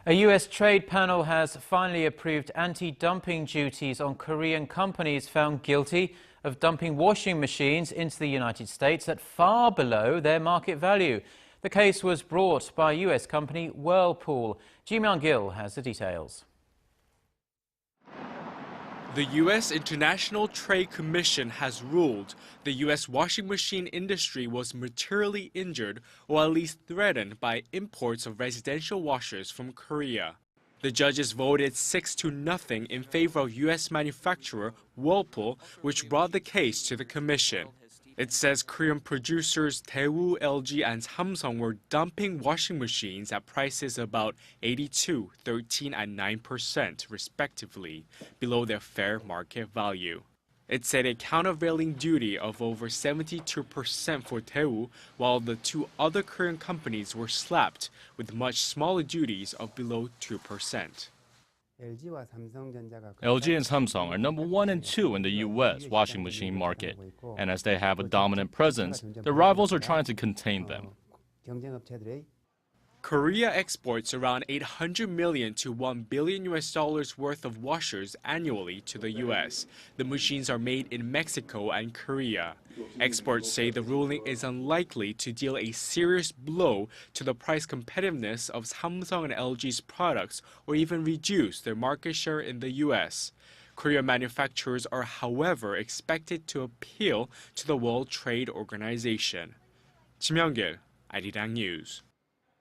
A U.S. trade panel has finally approved anti-dumping duties on Korean companies found guilty of dumping washing machines into the United States at far below their market value. The case was brought by U.S. company Whirlpool. Myung-kil has the details. The U.S. International Trade Commission has ruled the U.S. washing machine industry was materially injured or at least threatened by imports of residential washers from Korea. The judges voted 6-0 in favor of U.S. manufacturer Whirlpool, which brought the case to the commission. It says Korean producers Daewoo, LG, and Samsung were dumping washing machines at prices about 82, 13, and 9% respectively, below their fair market value. It said a countervailing duty of over 72% for Daewoo, while the two other Korean companies were slapped with much smaller duties of below 2%. LG and Samsung are number 1 and 2 in the U.S. washing machine market, and as they have a dominant presence, their rivals are trying to contain them. Korea exports around $800 million to $1 billion worth of washers annually to the U.S. The machines are made in Mexico and Korea. Experts say the ruling is unlikely to deal a serious blow to the price competitiveness of Samsung and LG's products or even reduce their market share in the U.S. Korean manufacturers are, however, expected to appeal to the World Trade Organization. Myung-kil, Arirang News.